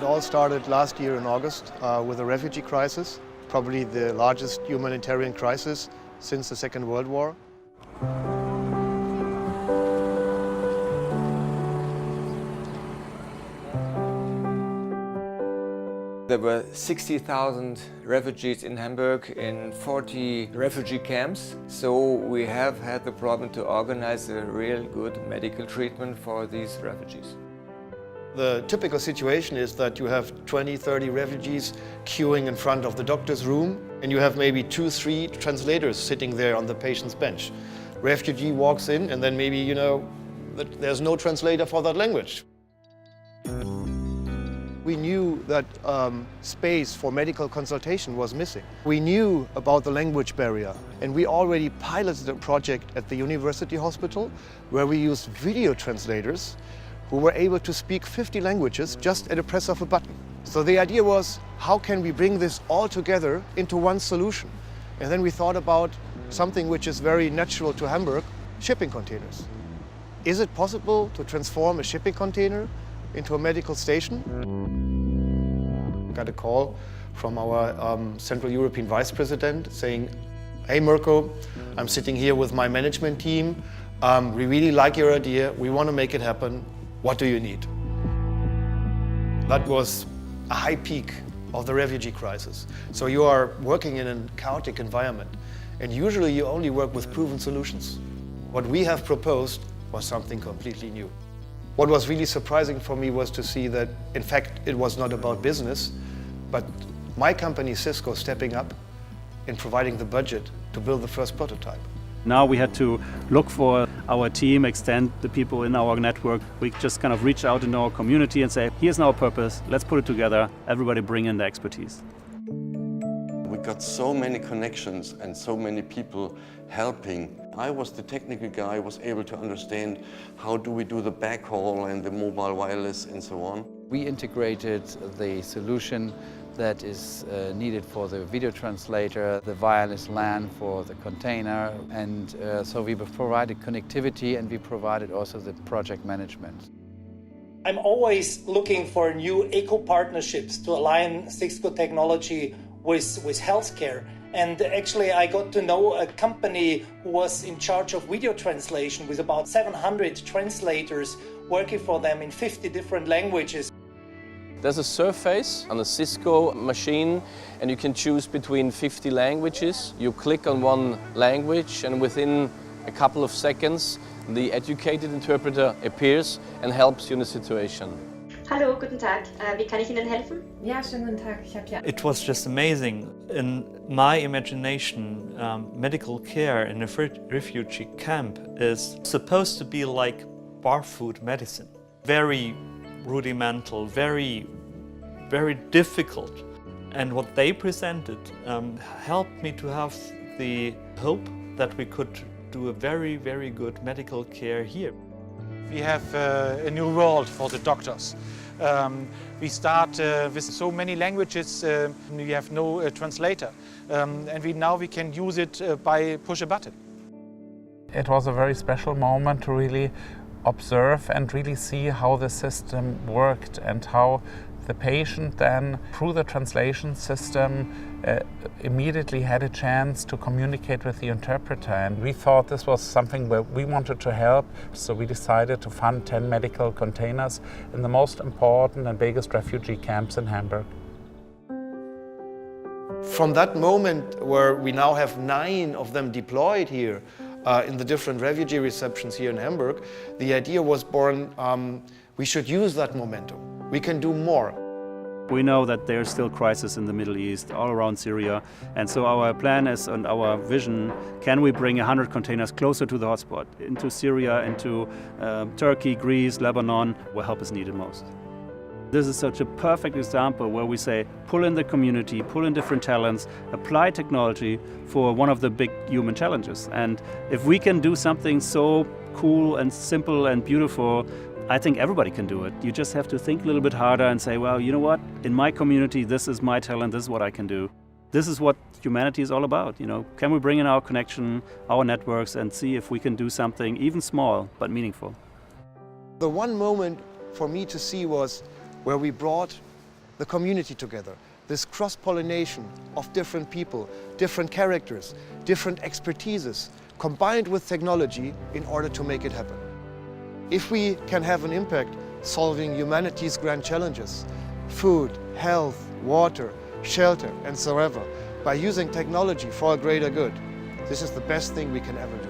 all started last year in August with a refugee crisis, probably the largest humanitarian crisis since the Second World War. There were 60,000 refugees in Hamburg in 40 refugee camps, so we have had the problem to organize a real good medical treatment for these refugees. The typical situation is that you have 20, 30 refugees queuing in front of the doctor's room, and you have maybe 2, 3 translators sitting there on the patient's bench. Refugee walks in, and then maybe, there's no translator for that language. We knew that space for medical consultation was missing. We knew about the language barrier, and we already piloted a project at the university hospital where we used video translators who were able to speak 50 languages just at a press of a button. So the idea was, how can we bring this all together into one solution? And then we thought about something which is very natural to Hamburg, shipping containers. Is it possible to transform a shipping container into a medical station? Got a call from our Central European Vice President saying, "Hey Mirko, I'm sitting here with my management team. We really like your idea. We want to make it happen. What do you need?" That was a high peak of the refugee crisis. So you are working in a chaotic environment, and usually you only work with proven solutions. What we have proposed was something completely new. What was really surprising for me was to see that, in fact, it was not about business, but my company, Cisco, stepping up and providing the budget to build the first prototype. Now we had to look for our team, extend the people in our network. We just kind of reach out in our community and say, here's our purpose, let's put it together, everybody bring in the expertise. We got so many connections and so many people helping. I was the technical guy, was able to understand how do we do the backhaul and the mobile wireless and so on. We integrated the solution that is needed for the video translator, the wireless LAN for the container, and so we provided connectivity and we provided also the project management. I'm always looking for new eco-partnerships to align Cisco technology with healthcare. And actually I got to know a company who was in charge of video translation with about 700 translators working for them in 50 different languages. There's a surface on a Cisco machine and you can choose between 50 languages. You click on one language and within a couple of seconds the educated interpreter appears and helps you in the situation. Hallo, guten Tag. Wie kann ich Ihnen helfen? Ja, schönen guten Tag. It was just amazing. In my imagination, medical care in a refugee camp is supposed to be like bar food medicine. Very rudimental, very difficult. And what they presented helped me to have the hope that we could do a very, very good medical care here. We have a new world for the doctors. We start with so many languages, we have no translator. And now we can use it by push a button. It was a very special moment to really observe and really see how the system worked and how the patient then, through the translation system, immediately had a chance to communicate with the interpreter. And we thought this was something where we wanted to help, so we decided to fund 10 medical containers in the most important and biggest refugee camps in Hamburg. From that moment where we now have 9 of them deployed here in the different refugee receptions here in Hamburg, the idea was born, we should use that momentum. We can do more. We know that there's still crisis in the Middle East, all around Syria, and so our plan is, and our vision, can we bring 100 containers closer to the hotspot, into Syria, into Turkey, Greece, Lebanon, where help is needed most. This is such a perfect example where we say, pull in the community, pull in different talents, apply technology for one of the big human challenges. And if we can do something so cool and simple and beautiful, I think everybody can do it. You just have to think a little bit harder and say, well, you know what? In my community, this is my talent, this is what I can do. This is what humanity is all about. Can we bring in our connection, our networks, and see if we can do something even small but meaningful? The one moment for me to see was where we brought the community together, this cross-pollination of different people, different characters, different expertises, combined with technology in order to make it happen. If we can have an impact solving humanity's grand challenges, food, health, water, shelter, and so ever, by using technology for a greater good, this is the best thing we can ever do.